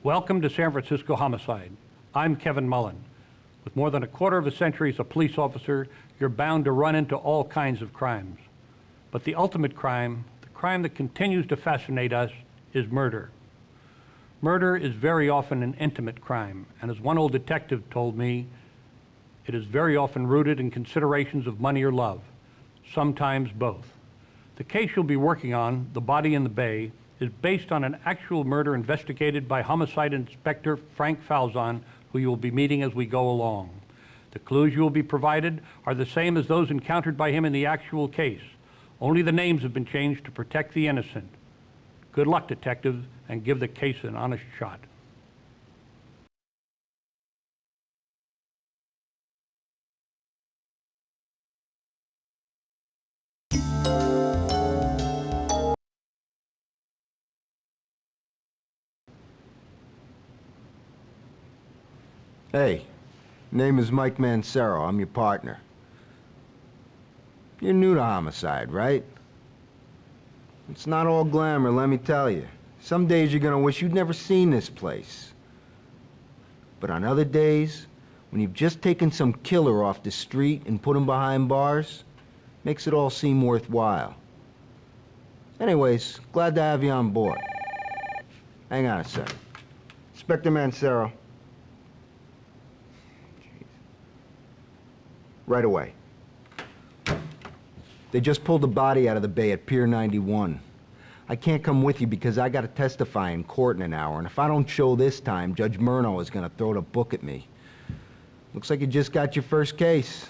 Welcome to San Francisco Homicide. I'm Kevin Mullen. With more than a quarter of a century as a police officer, you're bound to run into all kinds of crimes. But the ultimate crime, the crime that continues to fascinate us, is murder. Murder is very often an intimate crime, and as one old detective told me, it is very often rooted in considerations of money or love, sometimes both. The case you'll be working on, The Body in the Bay, is based on an actual murder investigated by Homicide Inspector Frank Falzon, who you will be meeting as we go along. The clues you will be provided are the same as those encountered by him in the actual case. Only the names have been changed to protect the innocent. Good luck, detectives, and give the case an honest shot. Hey, name is Mike Mancero. I'm your partner. You're new to homicide, right? It's not all glamour, let me tell you. Some days you're gonna wish you'd never seen this place. But on other days, when you've just taken some killer off the street and put him behind bars, makes it all seem worthwhile. Anyways, glad to have you on board. Hang on a second. Inspector Mancero. Right away. They just pulled the body out of the bay at Pier 91. I can't come with you because I gotta testify in court in an hour, and if I don't show this time, Judge Murno is gonna throw the book at me. Looks like you just got your first case.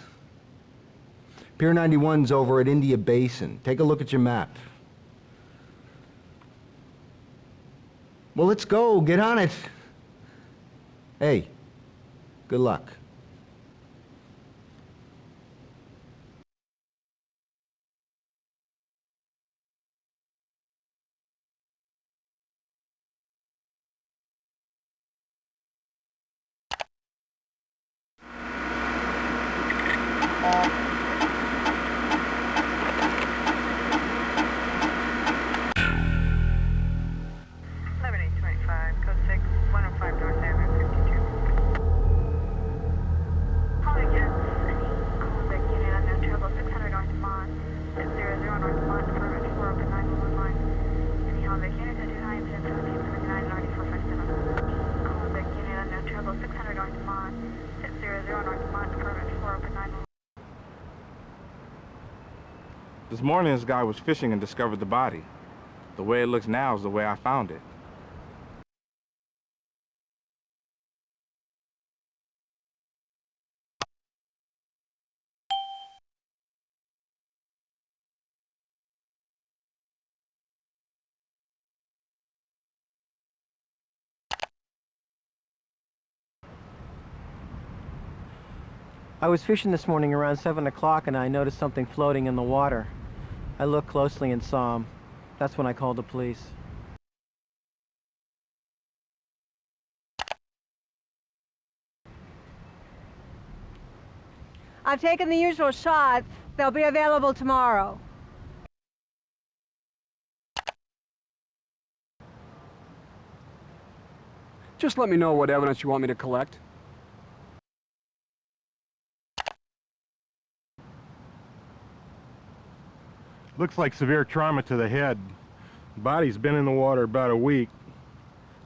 Pier 91's over at India Basin. Take a look at your map. Well, let's go. Get on it. Hey, good luck. This morning, this guy was fishing and discovered the body. The way it looks now is the way I found it. I was fishing this morning around 7 o'clock and I noticed something floating in the water. I looked closely and saw him. That's when I called the police. I've taken the usual shots. They'll be available tomorrow. Just let me know what evidence you want me to collect. Looks like severe trauma to the head. The body's been in the water about a week.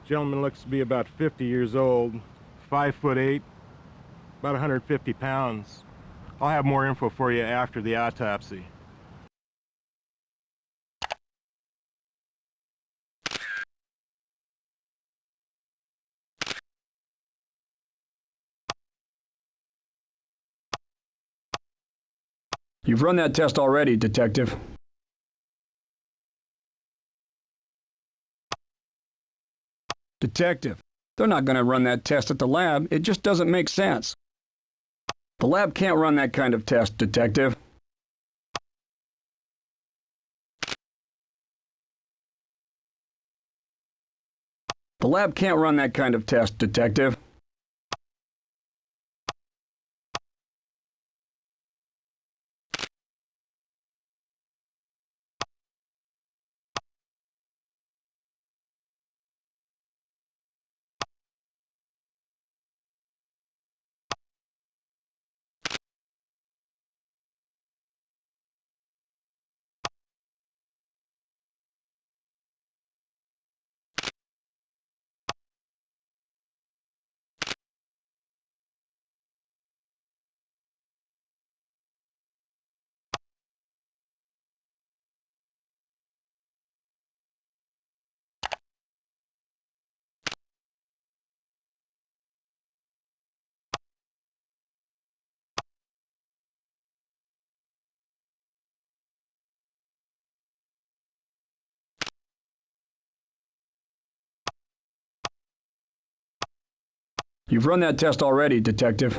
Gentleman looks to be about 50 years old, 5'8", about 150 pounds. I'll have more info for you after the autopsy. You've run that test already, Detective. Detective, they're not going to run that test at the lab. It just doesn't make sense. The lab can't run that kind of test, Detective. The lab can't run that kind of test, Detective. You've run that test already, Detective.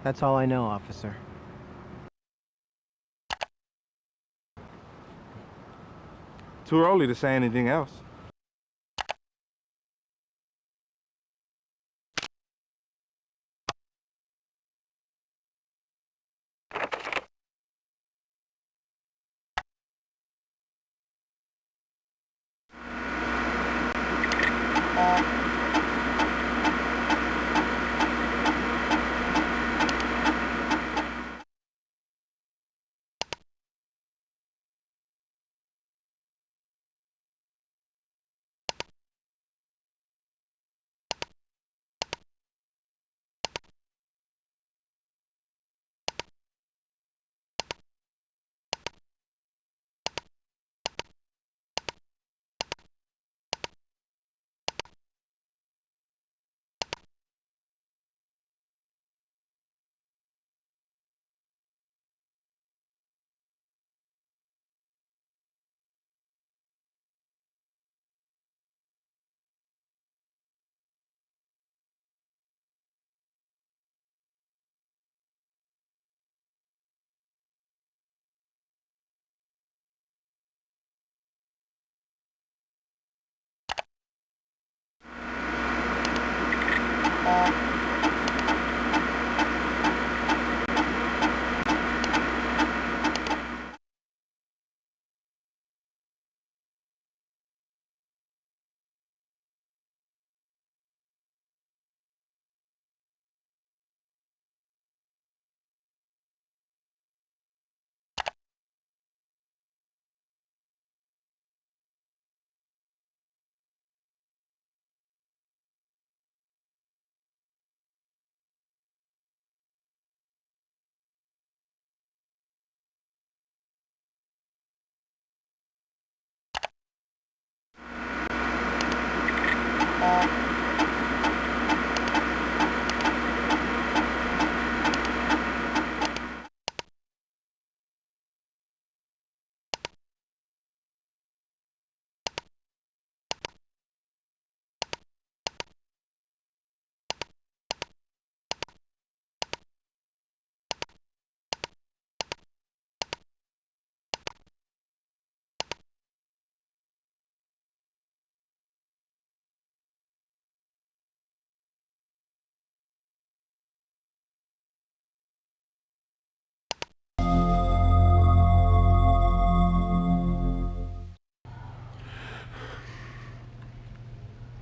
That's all I know, officer. Too early to say anything else.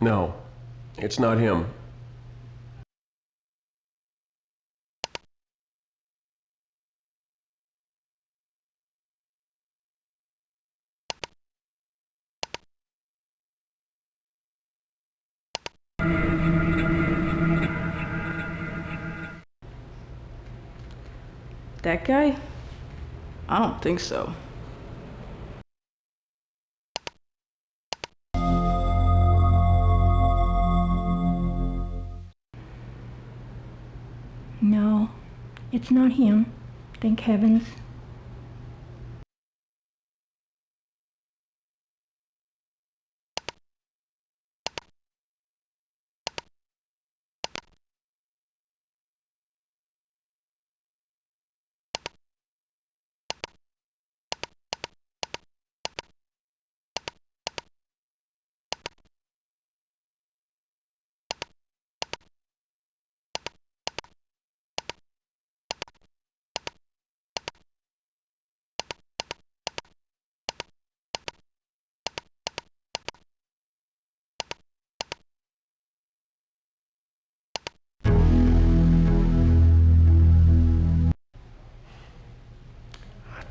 No, it's not him. That guy? I don't think so. No, it's not him. Thank heavens.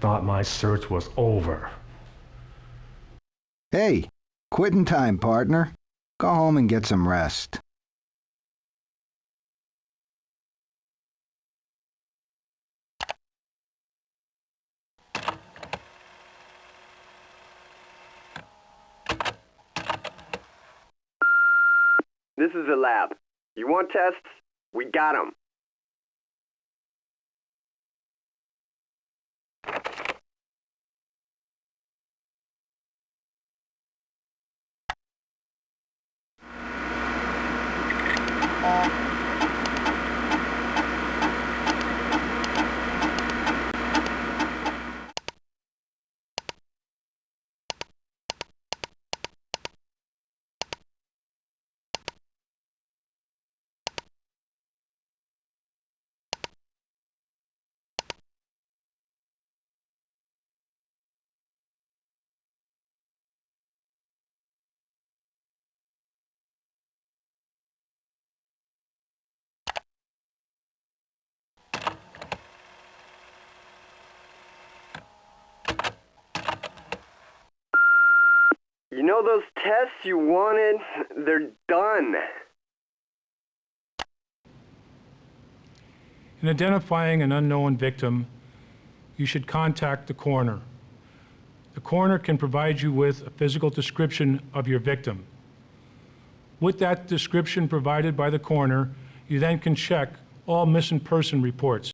Thought my search was over. Hey, quitting time, partner. Go home and get some rest. This is the lab. You want tests? We got 'em. You know those tests you wanted? They're done. In identifying an unknown victim, you should contact the coroner. The coroner can provide you with a physical description of your victim. With that description provided by the coroner, you then can check all missing person reports.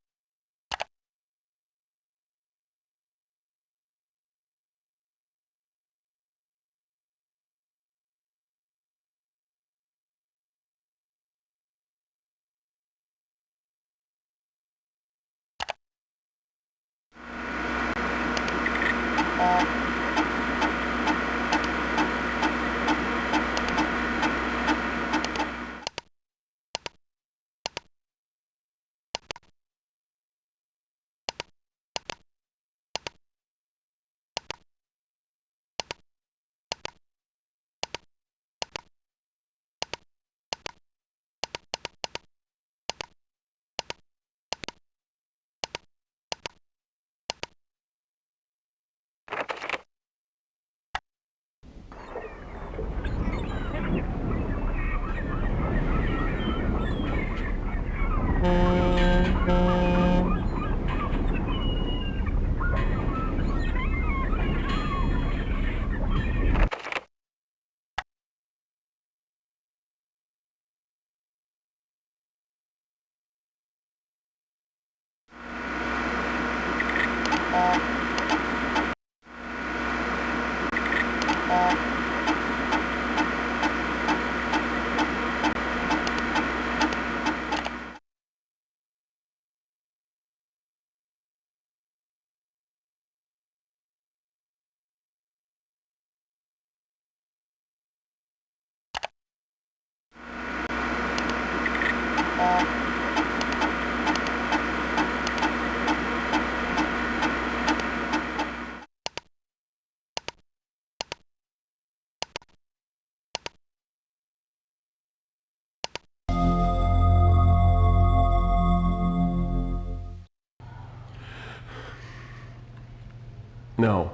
No,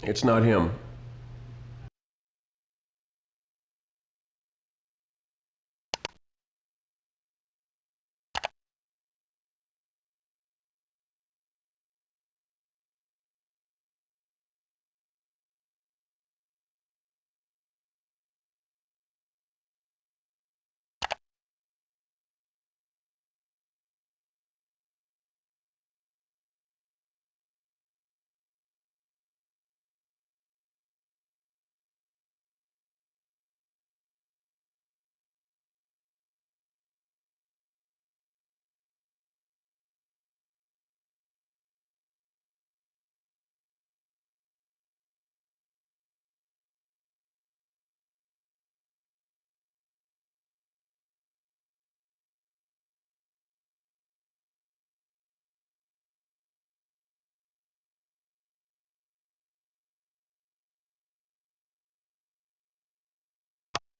it's not him.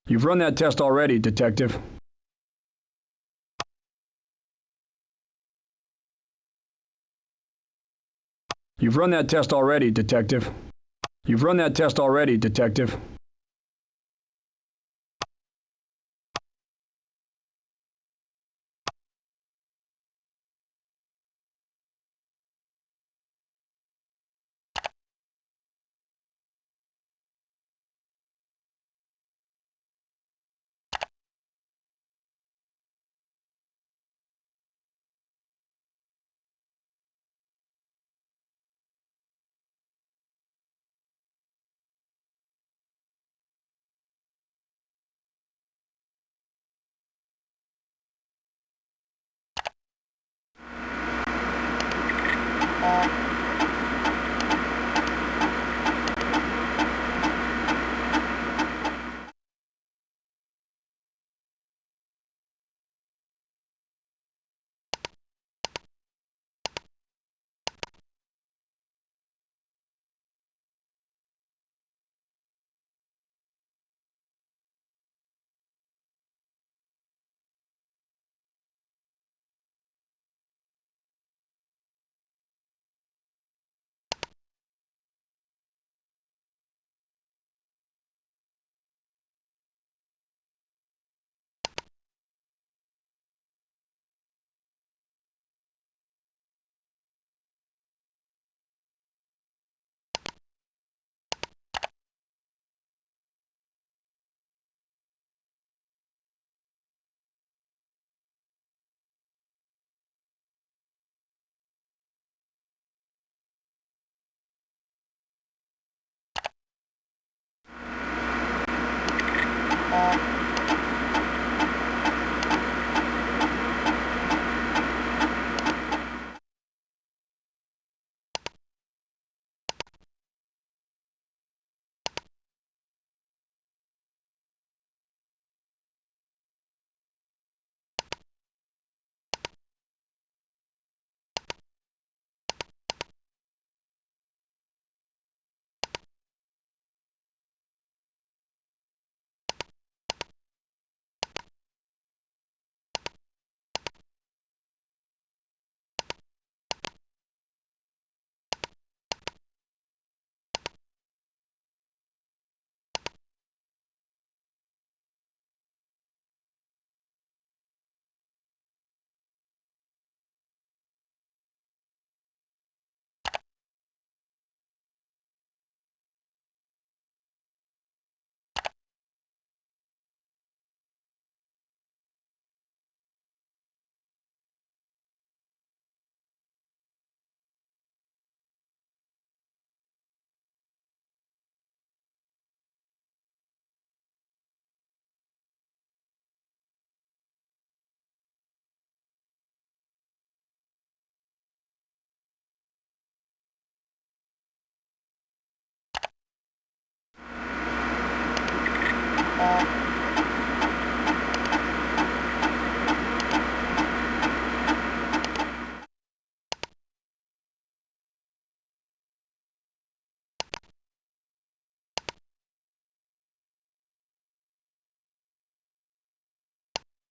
You've run that test already, Detective. You've run that test already, Detective. You've run that test already, Detective.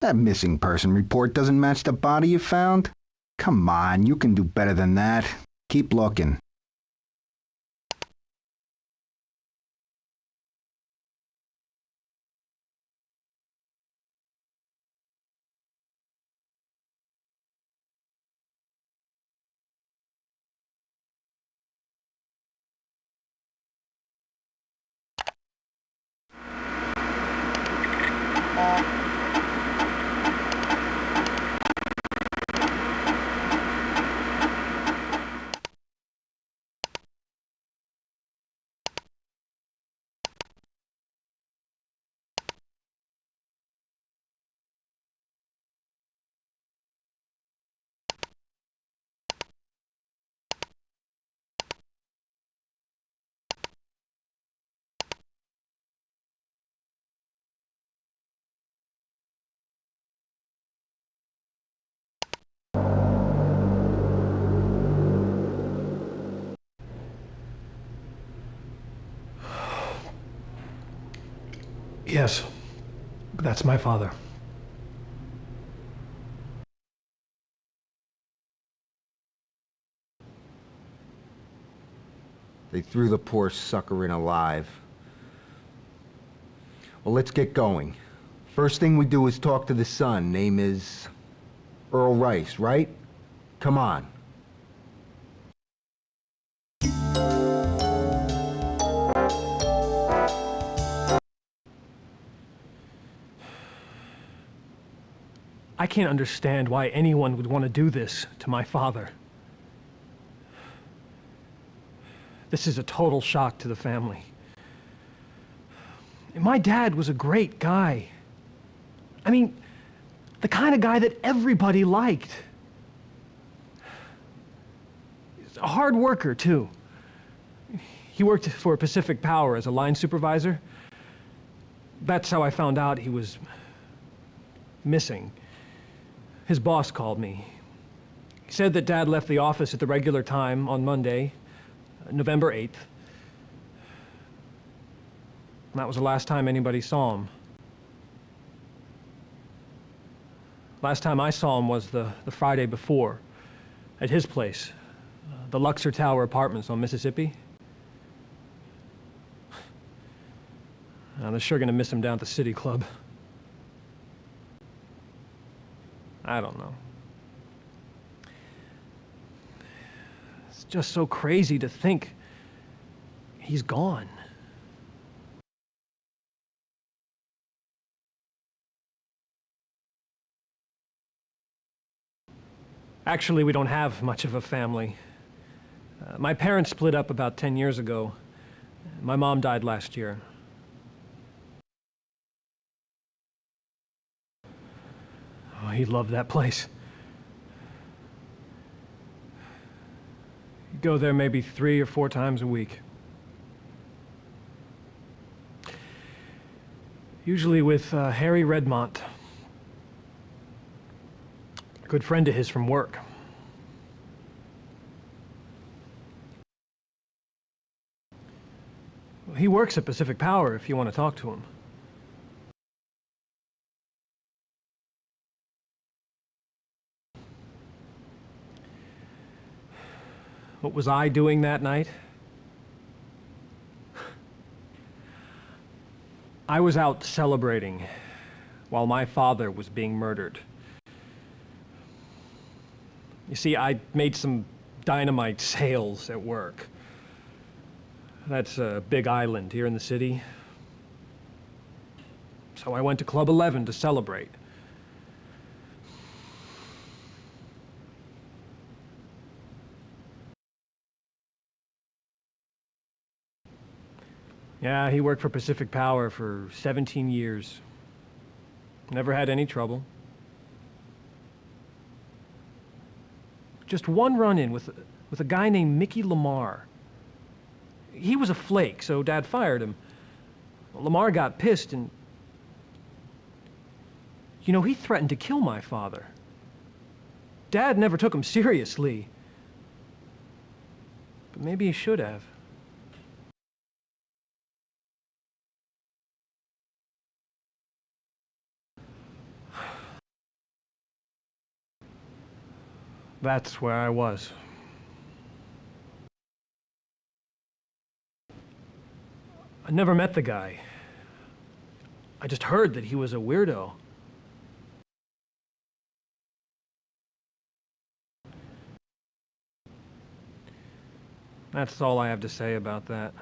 That missing person report doesn't match the body you found. Come on, you can do better than that. Keep looking. Yes, that's my father. They threw the poor sucker in alive. Well, let's get going. First thing we do is talk to the son. Name is Earl Rice, right? Come on. I can't understand why anyone would want to do this to my father. This is a total shock to the family. My dad was a great guy. I mean, the kind of guy that everybody liked. He's a hard worker, too. He worked for Pacific Power as a line supervisor. That's how I found out he was missing. His boss called me. He said that Dad left the office at the regular time on Monday, November 8th. And that was the last time anybody saw him. Last time I saw him was the Friday before, at his place, the Luxor Tower Apartments on Mississippi. They're sure gonna miss him down at the City Club. I don't know. It's just so crazy to think he's gone. Actually, we don't have much of a family. My parents split up about 10 years ago. My mom died last year. Oh, he loved that place. He'd go there maybe 3 or 4 times a week. Usually with Harry Redmont, a good friend of his from work. He works at Pacific Power if you want to talk to him. What was I doing that night? I was out celebrating while my father was being murdered. You see, I made some dynamite sales at work. That's a big island here in the city. So I went to Club 11 to celebrate. Yeah, he worked for Pacific Power for 17 years. Never had any trouble. Just one run-in with a guy named Mickey Lamar. He was a flake, so Dad fired him. Well, Lamar got pissed and... You know, he threatened to kill my father. Dad never took him seriously. But maybe he should have. That's where I was. I never met the guy. I just heard that he was a weirdo. That's all I have to say about that.